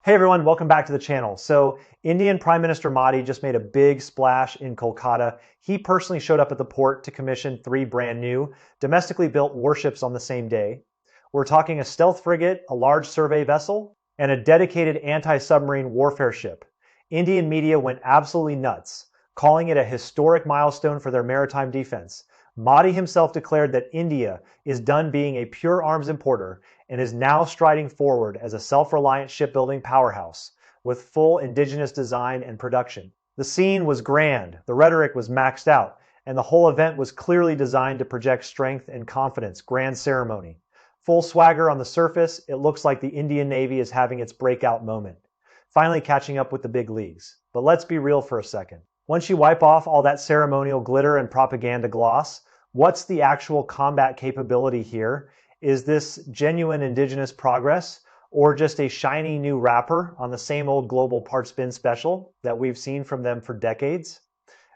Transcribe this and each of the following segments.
Hey everyone, welcome back to the channel. So Indian Prime Minister Modi just made a big splash in Kolkata. He personally showed up at the port to commission 3 brand new, domestically built warships on the same day. We're talking a stealth frigate, a large survey vessel, and a dedicated anti-submarine warfare ship. Indian media went absolutely nuts, calling it a historic milestone for their maritime defense. Modi himself declared that India is done being a pure arms importer and is now striding forward as a self-reliant shipbuilding powerhouse with full indigenous design and production. The scene was grand, the rhetoric was maxed out, and the whole event was clearly designed to project strength and confidence. Grand ceremony. Full swagger on the surface, it looks like the Indian Navy is having its breakout moment, finally catching up with the big leagues. But let's be real for a second. Once you wipe off all that ceremonial glitter and propaganda gloss, what's the actual combat capability here? Is this genuine indigenous progress or just a shiny new wrapper on the same old global parts bin special that we've seen from them for decades?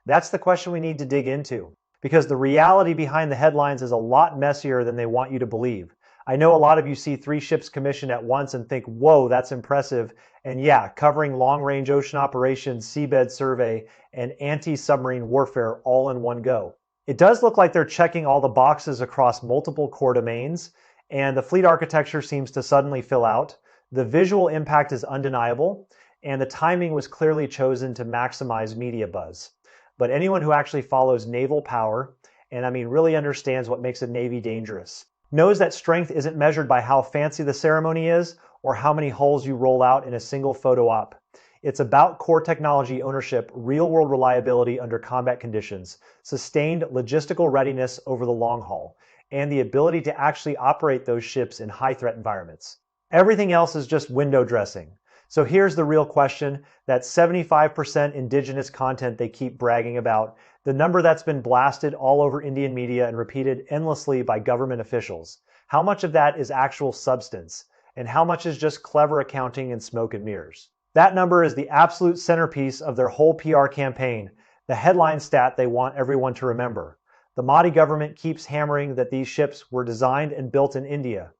That's the question we need to dig into, because the reality behind the headlines is a lot messier than they want you to believe. I know a lot of you see 3 ships commissioned at once and think, whoa, that's impressive. And yeah, covering long-range ocean operations, seabed survey, and anti-submarine warfare all in one go. It does look like they're checking all the boxes across multiple core domains, and the fleet architecture seems to suddenly fill out. The visual impact is undeniable, and the timing was clearly chosen to maximize media buzz. But anyone who actually follows naval power, and I mean really understands what makes a Navy dangerous, knows that strength isn't measured by how fancy the ceremony is or how many hulls you roll out in a single photo op. It's about core technology ownership, real-world reliability under combat conditions, sustained logistical readiness over the long haul, and the ability to actually operate those ships in high-threat environments. Everything else is just window dressing. So here's the real question: that 75% indigenous content they keep bragging about, the number that's been blasted all over Indian media and repeated endlessly by government officials. How much of that is actual substance, and how much is just clever accounting and smoke and mirrors? That number is the absolute centerpiece of their whole PR campaign, the headline stat they want everyone to remember. The Modi government keeps hammering that these ships were designed and built in India,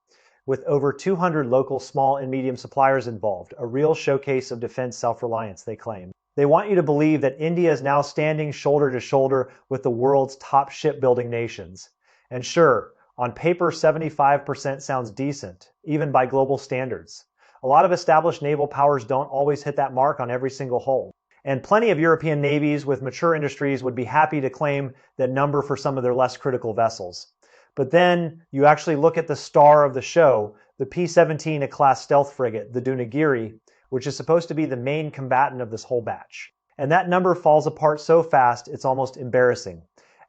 with over 200 local small and medium suppliers involved, a real showcase of defense self-reliance, they claim. They want you to believe that India is now standing shoulder to shoulder with the world's top shipbuilding nations. And sure, on paper 75% sounds decent, even by global standards. A lot of established naval powers don't always hit that mark on every single hull. And plenty of European navies with mature industries would be happy to claim that number for some of their less critical vessels. But then you actually look at the star of the show, the P-17, a class stealth frigate, the Dunagiri, which is supposed to be the main combatant of this whole batch. And that number falls apart so fast, it's almost embarrassing.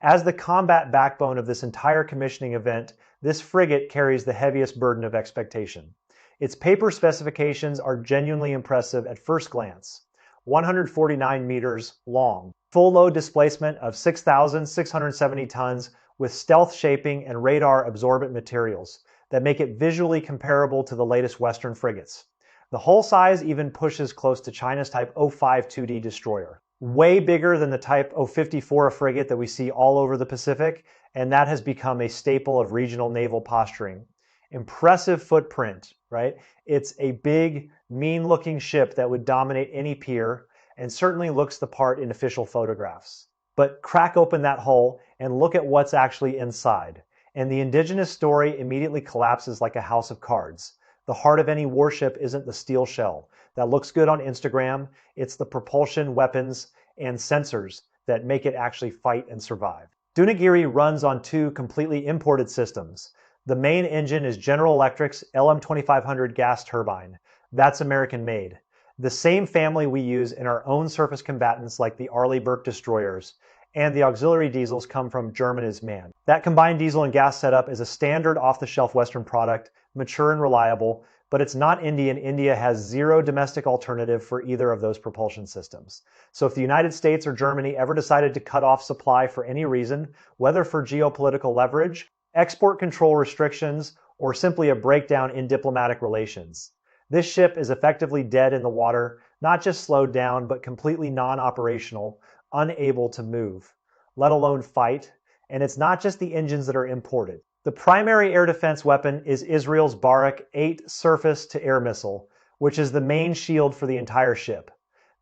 As the combat backbone of this entire commissioning event, this frigate carries the heaviest burden of expectation. Its paper specifications are genuinely impressive at first glance. 149 meters long, full load displacement of 6,670 tons with stealth shaping and radar absorbent materials that make it visually comparable to the latest Western frigates. The hull size even pushes close to China's Type 05 2D destroyer. Way bigger than the Type 054 frigate that we see all over the Pacific, and that has become a staple of regional naval posturing. Impressive footprint, right? It's a big, mean-looking ship that would dominate any pier and certainly looks the part in official photographs. But crack open that hull and look at what's actually inside, and the indigenous story immediately collapses like a house of cards. The heart of any warship isn't the steel shell that looks good on Instagram, it's the propulsion, weapons, and sensors that make it actually fight and survive. Dunagiri runs on 2 completely imported systems. The main engine is General Electric's LM2500 gas turbine. That's American made. The same family we use in our own surface combatants like the Arleigh Burke destroyers, and the auxiliary diesels come from German as MAN. That combined diesel and gas setup is a standard off-the-shelf Western product, mature and reliable, but it's not Indian. India has 0 domestic alternative for either of those propulsion systems. So if the United States or Germany ever decided to cut off supply for any reason, whether for geopolitical leverage, export control restrictions, or simply a breakdown in diplomatic relations, this ship is effectively dead in the water, not just slowed down, but completely non-operational, unable to move, let alone fight. And it's not just the engines that are imported. The primary air defense weapon is Israel's Barak 8 surface-to-air missile, which is the main shield for the entire ship.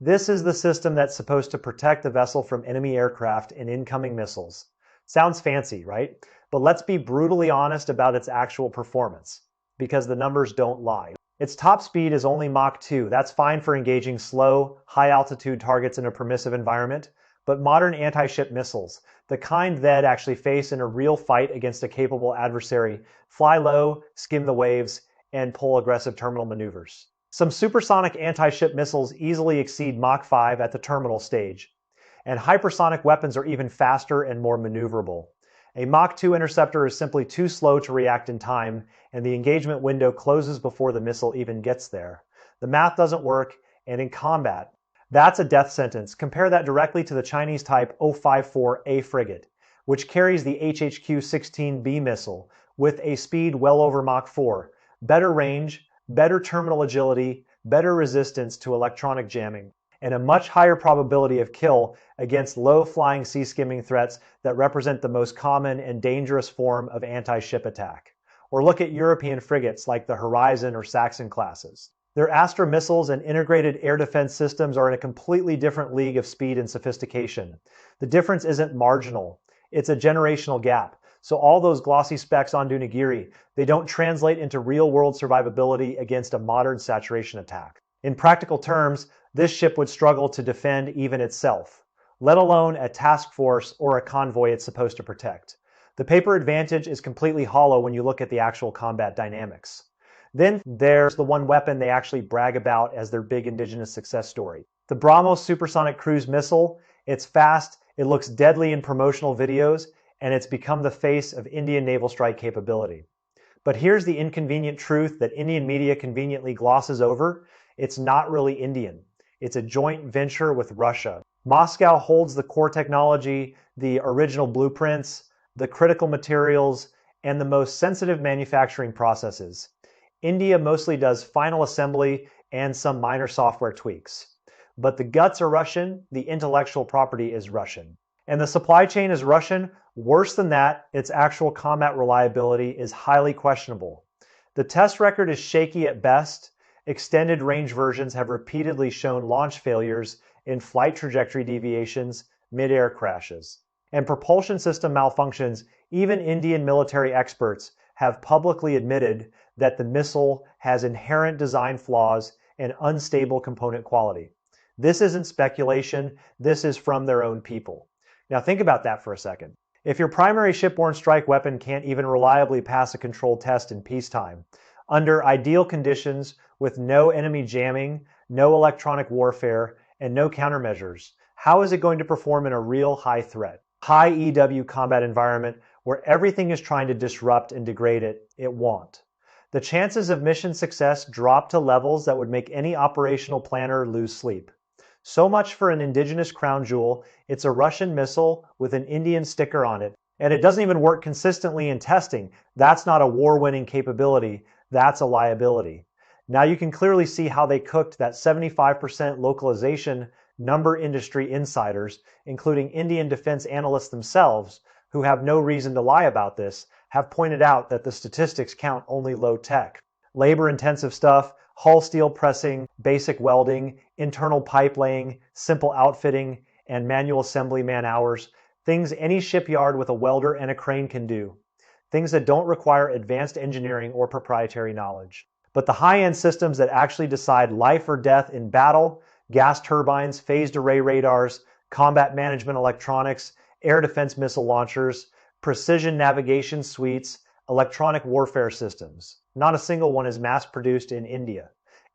This is the system that's supposed to protect the vessel from enemy aircraft and incoming missiles. Sounds fancy, right? But let's be brutally honest about its actual performance, because the numbers don't lie. Its top speed is only Mach 2. That's fine for engaging slow, high-altitude targets in a permissive environment, but modern anti-ship missiles, the kind that actually face in a real fight against a capable adversary, fly low, skim the waves, and pull aggressive terminal maneuvers. Some supersonic anti-ship missiles easily exceed Mach 5 at the terminal stage, and hypersonic weapons are even faster and more maneuverable. A Mach 2 interceptor is simply too slow to react in time, and the engagement window closes before the missile even gets there. The math doesn't work, and in combat, that's a death sentence. Compare that directly to the Chinese type 054A frigate, which carries the HHQ-16B missile with a speed well over Mach 4, better range, better terminal agility, better resistance to electronic jamming, and a much higher probability of kill against low-flying sea-skimming threats that represent the most common and dangerous form of anti-ship attack. Or look at European frigates like the Horizon or Saxon classes. Their Astra missiles and integrated air defense systems are in a completely different league of speed and sophistication. The difference isn't marginal, it's a generational gap. So all those glossy specs on Dunagiri, they don't translate into real-world survivability against a modern saturation attack. In practical terms, this ship would struggle to defend even itself, let alone a task force or a convoy it's supposed to protect. The paper advantage is completely hollow when you look at the actual combat dynamics. Then there's the one weapon they actually brag about as their big indigenous success story. The BrahMos supersonic cruise missile. It's fast, it looks deadly in promotional videos, and it's become the face of Indian naval strike capability. But here's the inconvenient truth that Indian media conveniently glosses over. It's not really Indian. It's a joint venture with Russia. Moscow holds the core technology, the original blueprints, the critical materials, and the most sensitive manufacturing processes. India mostly does final assembly and some minor software tweaks. But the guts are Russian, the intellectual property is Russian. And the supply chain is Russian. Worse than that, its actual combat reliability is highly questionable. The test record is shaky at best. Extended range versions have repeatedly shown launch failures in flight trajectory deviations, mid-air crashes. And propulsion system malfunctions, even Indian military experts have publicly admitted that the missile has inherent design flaws and unstable component quality. This isn't speculation, this is from their own people. Now think about that for a second. If your primary shipborne strike weapon can't even reliably pass a controlled test in peacetime, under ideal conditions with no enemy jamming, no electronic warfare, and no countermeasures, how is it going to perform in a real high threat, high EW combat environment where everything is trying to disrupt and degrade it? It won't. The chances of mission success drop to levels that would make any operational planner lose sleep. So much for an indigenous crown jewel. It's a Russian missile with an Indian sticker on it, and it doesn't even work consistently in testing. That's not a war-winning capability, that's a liability. Now you can clearly see how they cooked that 75% localization number industry insiders, including Indian defense analysts themselves, who have no reason to lie about this, have pointed out that the statistics count only low tech. Labor-intensive stuff, hull steel pressing, basic welding, internal pipe laying, simple outfitting, and manual assembly man-hours, things any shipyard with a welder and a crane can do. Things that don't require advanced engineering or proprietary knowledge. But the high-end systems that actually decide life or death in battle, gas turbines, phased array radars, combat management electronics, air defense missile launchers, precision navigation suites, electronic warfare systems. Not a single one is mass-produced in India.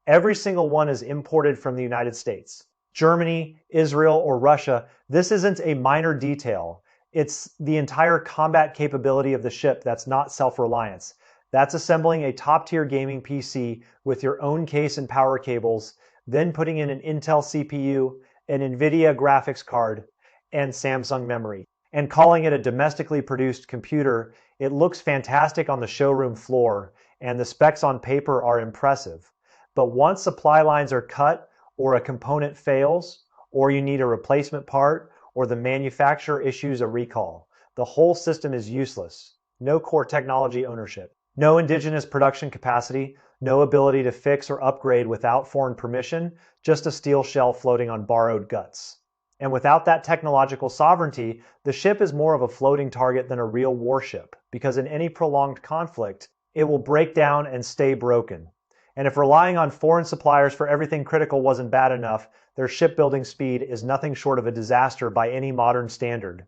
Every single one is imported from the United States. Germany, Israel, or Russia, this isn't a minor detail. It's the entire combat capability of the ship that's not self-reliance. That's assembling a top-tier gaming PC with your own case and power cables, then putting in an Intel CPU, an NVIDIA graphics card, and Samsung memory, and calling it a domestically produced computer. It looks fantastic on the showroom floor, and the specs on paper are impressive. But once supply lines are cut, or a component fails, or you need a replacement part, or the manufacturer issues a recall, the whole system is useless. No core technology ownership. No indigenous production capacity, no ability to fix or upgrade without foreign permission, just a steel shell floating on borrowed guts. And without that technological sovereignty, the ship is more of a floating target than a real warship, because in any prolonged conflict, it will break down and stay broken. And if relying on foreign suppliers for everything critical wasn't bad enough, their shipbuilding speed is nothing short of a disaster by any modern standard.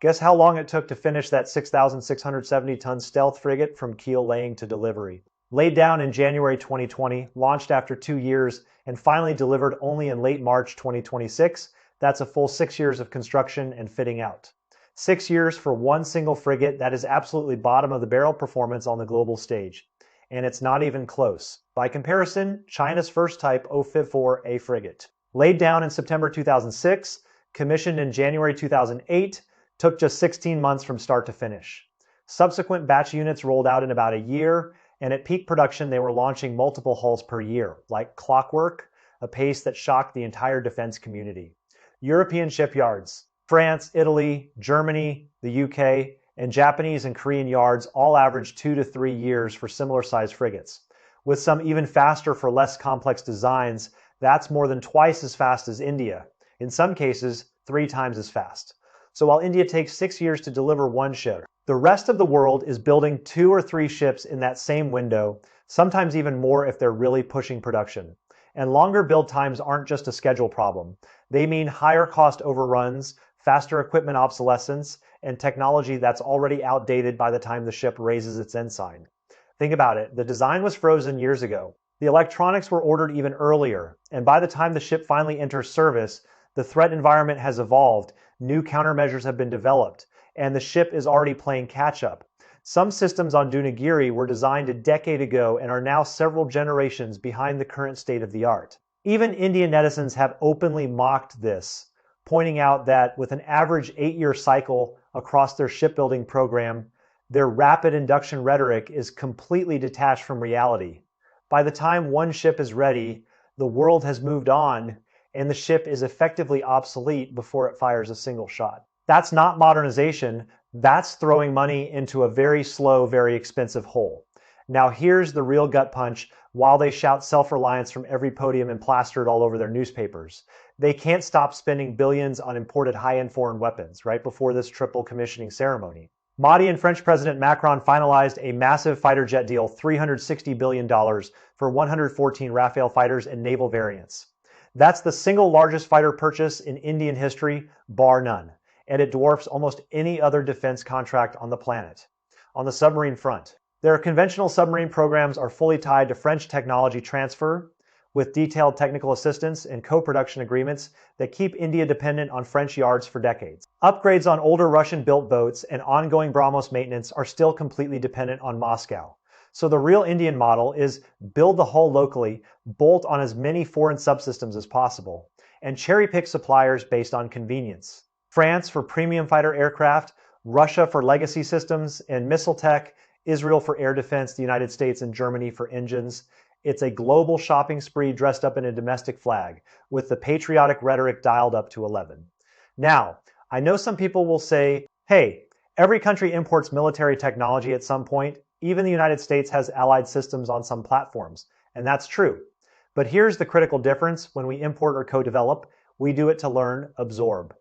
Guess how long it took to finish that 6,670-ton stealth frigate from keel laying to delivery? Laid down in January 2020, launched after 2 years, and finally delivered only in late March 2026, that's a full 6 years of construction and fitting out. 6 years for one single frigate that is absolutely bottom of the barrel performance on the global stage. And it's not even close. By comparison, China's first type 054A frigate. Laid down in September 2006, commissioned in January 2008, took just 16 months from start to finish. Subsequent batch units rolled out in about a year, and at peak production they were launching multiple hulls per year, like clockwork, a pace that shocked the entire defense community. European shipyards, France, Italy, Germany, the UK, and Japanese and Korean yards all averaged 2 to 3 years for similar sized frigates. With some even faster for less complex designs, that's more than twice as fast as India. In some cases, 3 times as fast. So while India takes 6 years to deliver one ship, the rest of the world is building 2 or 3 ships in that same window, sometimes even more if they're really pushing production. And longer build times aren't just a schedule problem. They mean higher cost overruns, faster equipment obsolescence, and technology that's already outdated by the time the ship raises its ensign. Think about it, the design was frozen years ago. The electronics were ordered even earlier, and by the time the ship finally enters service, the threat environment has evolved, new countermeasures have been developed, and the ship is already playing catch-up. Some systems on Dunagiri were designed a decade ago and are now several generations behind the current state of the art. Even Indian netizens have openly mocked this, pointing out that with an average 8-year cycle across their shipbuilding program, their rapid induction rhetoric is completely detached from reality. By the time one ship is ready, the world has moved on, and the ship is effectively obsolete before it fires a single shot. That's not modernization, that's throwing money into a very slow, very expensive hole. Now here's the real gut punch while they shout self-reliance from every podium and plaster it all over their newspapers. They can't stop spending billions on imported high-end foreign weapons right before this triple commissioning ceremony. Modi and French President Macron finalized a massive fighter jet deal, $360 billion for 114 Rafale fighters and naval variants. That's the single largest fighter purchase in Indian history, bar none, and it dwarfs almost any other defense contract on the planet. On the submarine front, their conventional submarine programs are fully tied to French technology transfer, with detailed technical assistance and co-production agreements that keep India dependent on French yards for decades. Upgrades on older Russian-built boats and ongoing BrahMos maintenance are still completely dependent on Moscow. So the real Indian model is build the hull locally, bolt on as many foreign subsystems as possible, and cherry-pick suppliers based on convenience. France for premium fighter aircraft, Russia for legacy systems and missile tech, Israel for air defense, the United States and Germany for engines. It's a global shopping spree dressed up in a domestic flag, with the patriotic rhetoric dialed up to 11. Now, I know some people will say, hey, every country imports military technology at some point. Even the United States has allied systems on some platforms, and that's true. But here's the critical difference: when we import or co-develop, we do it to learn, absorb,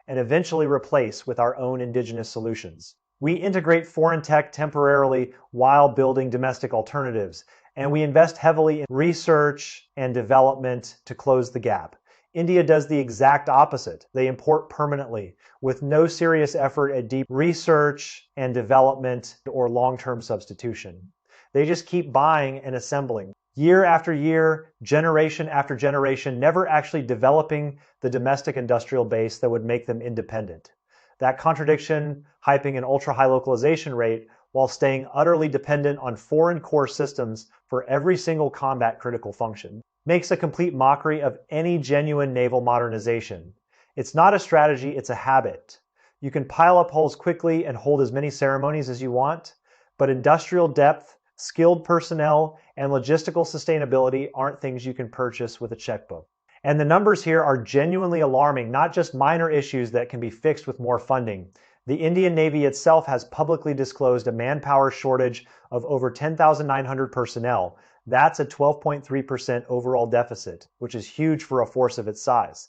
and eventually replace with our own indigenous solutions. We integrate foreign tech temporarily while building domestic alternatives, and we invest heavily in research and development to close the gap. India does the exact opposite. They import permanently with no serious effort at deep research and development or long-term substitution. They just keep buying and assembling, year after year, generation after generation, never actually developing the domestic industrial base that would make them independent. That contradiction, hyping an ultra-high localization rate while staying utterly dependent on foreign core systems for every single combat critical function, makes a complete mockery of any genuine naval modernization. It's not a strategy, it's a habit. You can pile up hulls quickly and hold as many ceremonies as you want, but industrial depth, skilled personnel, and logistical sustainability aren't things you can purchase with a checkbook. And the numbers here are genuinely alarming, not just minor issues that can be fixed with more funding. The Indian Navy itself has publicly disclosed a manpower shortage of over 10,900 personnel. That's a 12.3% overall deficit, which is huge for a force of its size.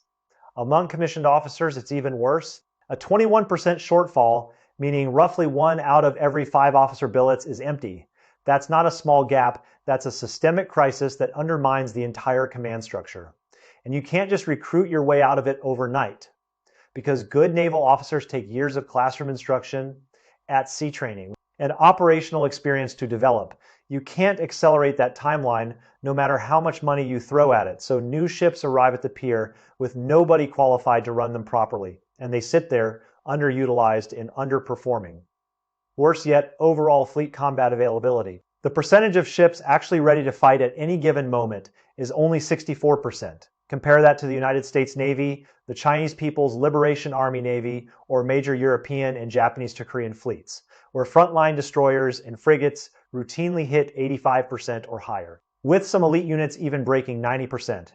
Among commissioned officers, it's even worse. A 21% shortfall, meaning roughly 1 out of every 5 officer billets is empty. That's not a small gap, that's a systemic crisis that undermines the entire command structure. And you can't just recruit your way out of it overnight, because good naval officers take years of classroom instruction, at sea training, and operational experience to develop. You can't accelerate that timeline no matter how much money you throw at it. So new ships arrive at the pier with nobody qualified to run them properly, and they sit there underutilized and underperforming. Worse yet, overall fleet combat availability. The percentage of ships actually ready to fight at any given moment is only 64%. Compare that to the United States Navy, the Chinese People's Liberation Army Navy, or major European and Japanese to Korean fleets, where frontline destroyers and frigates routinely hit 85% or higher, with some elite units even breaking 90%.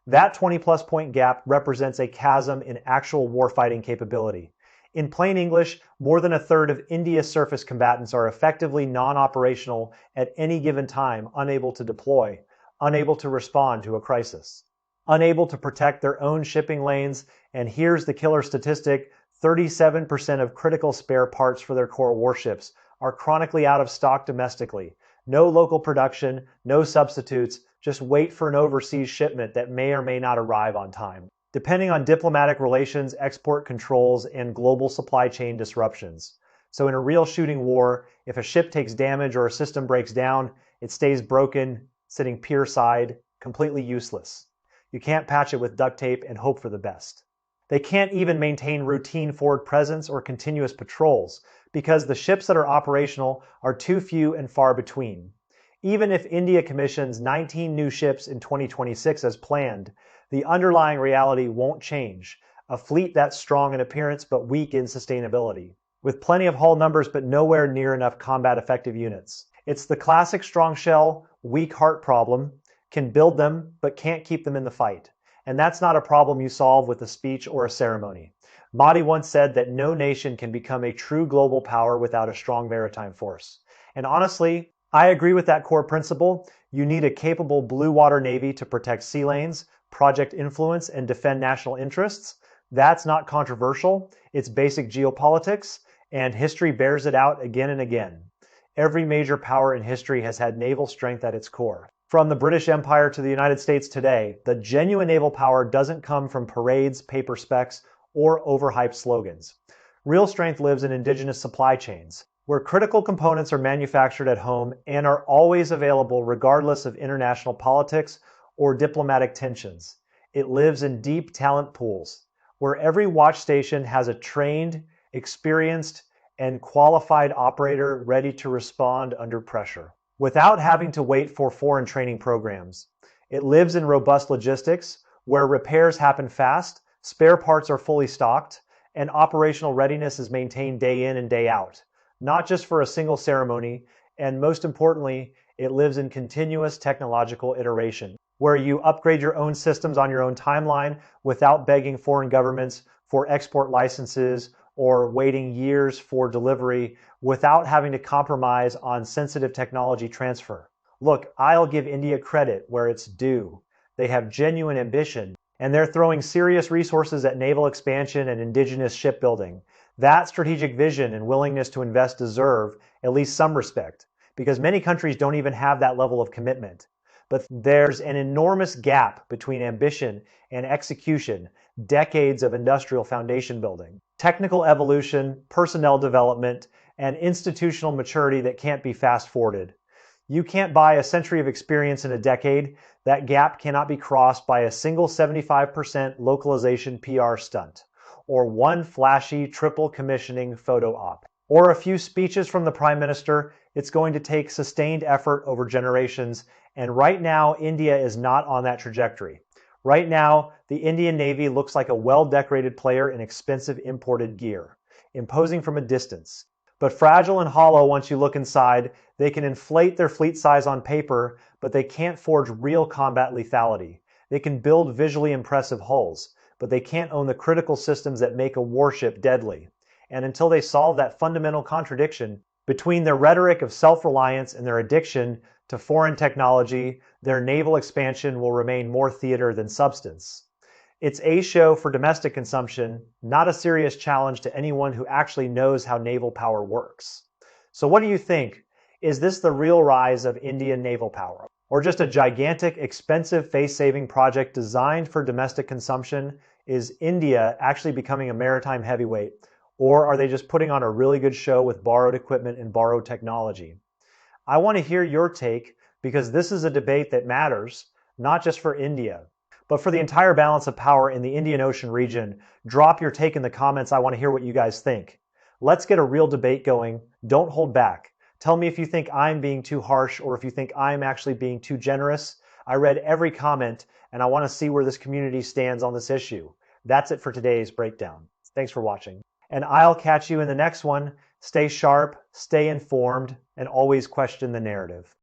That 20-plus point gap represents a chasm in actual warfighting capability. In plain English, more than a third of India's surface combatants are effectively non-operational at any given time, unable to deploy, unable to respond to a crisis, unable to protect their own shipping lanes, and here's the killer statistic, 37% of critical spare parts for their core warships are chronically out of stock domestically. No local production, no substitutes, just wait for an overseas shipment that may or may not arrive on time, depending on diplomatic relations, export controls, and global supply chain disruptions. So in a real shooting war, if a ship takes damage or a system breaks down, it stays broken, sitting pier side, completely useless. You can't patch it with duct tape and hope for the best. They can't even maintain routine forward presence or continuous patrols because the ships that are operational are too few and far between. Even if India commissions 19 new ships in 2026 as planned, the underlying reality won't change. A fleet that's strong in appearance but weak in sustainability, with plenty of hull numbers but nowhere near enough combat effective units. It's the classic strong shell, weak heart problem. Can build them but can't keep them in the fight. And that's not a problem you solve with a speech or a ceremony. Modi once said that no nation can become a true global power without a strong maritime force. And honestly, I agree with that core principle. You need a capable blue water navy to protect sea lanes, project influence, and defend national interests. That's not controversial. It's basic geopolitics, and history bears it out again and again. Every major power in history has had naval strength at its core. From the British Empire to the United States today, the genuine naval power doesn't come from parades, paper specs, or overhyped slogans. Real strength lives in indigenous supply chains, where critical components are manufactured at home and are always available regardless of international politics or diplomatic tensions. It lives in deep talent pools, where every watch station has a trained, experienced, and qualified operator ready to respond under pressure, without having to wait for foreign training programs. It lives in robust logistics, where repairs happen fast, spare parts are fully stocked, and operational readiness is maintained day in and day out, not just for a single ceremony, and most importantly, it lives in continuous technological iteration, where you upgrade your own systems on your own timeline without begging foreign governments for export licenses or waiting years for delivery without having to compromise on sensitive technology transfer. Look, I'll give India credit where it's due. They have genuine ambition, and they're throwing serious resources at naval expansion and indigenous shipbuilding. That strategic vision and willingness to invest deserve at least some respect, because many countries don't even have that level of commitment. But there's an enormous gap between ambition and execution, decades of industrial foundation building, technical evolution, personnel development, and institutional maturity that can't be fast-forwarded. You can't buy a century of experience in a decade. That gap cannot be crossed by a single 75% localization PR stunt, or one flashy triple commissioning photo op, or a few speeches from the Prime Minister. It's going to take sustained effort over generations, and right now, India is not on that trajectory. Right now, the Indian Navy looks like a well-decorated player in expensive imported gear, imposing from a distance. But fragile and hollow once you look inside. They can inflate their fleet size on paper, but they can't forge real combat lethality. They can build visually impressive hulls, but they can't own the critical systems that make a warship deadly. And until they solve that fundamental contradiction between their rhetoric of self-reliance and their addiction to foreign technology, their naval expansion will remain more theater than substance. It's a show for domestic consumption, not a serious challenge to anyone who actually knows how naval power works. So what do you think? Is this the real rise of Indian naval power? Or just a gigantic, expensive, face-saving project designed for domestic consumption? Is India actually becoming a maritime heavyweight? Or are they just putting on a really good show with borrowed equipment and borrowed technology? I want to hear your take because this is a debate that matters, not just for India, but for the entire balance of power in the Indian Ocean region. Drop your take in the comments. I want to hear what you guys think. Let's get a real debate going. Don't hold back. Tell me if you think I'm being too harsh or if you think I'm actually being too generous. I read every comment and I want to see where this community stands on this issue. That's it for today's breakdown. Thanks for watching. And I'll catch you in the next one. Stay sharp, stay informed, and always question the narrative.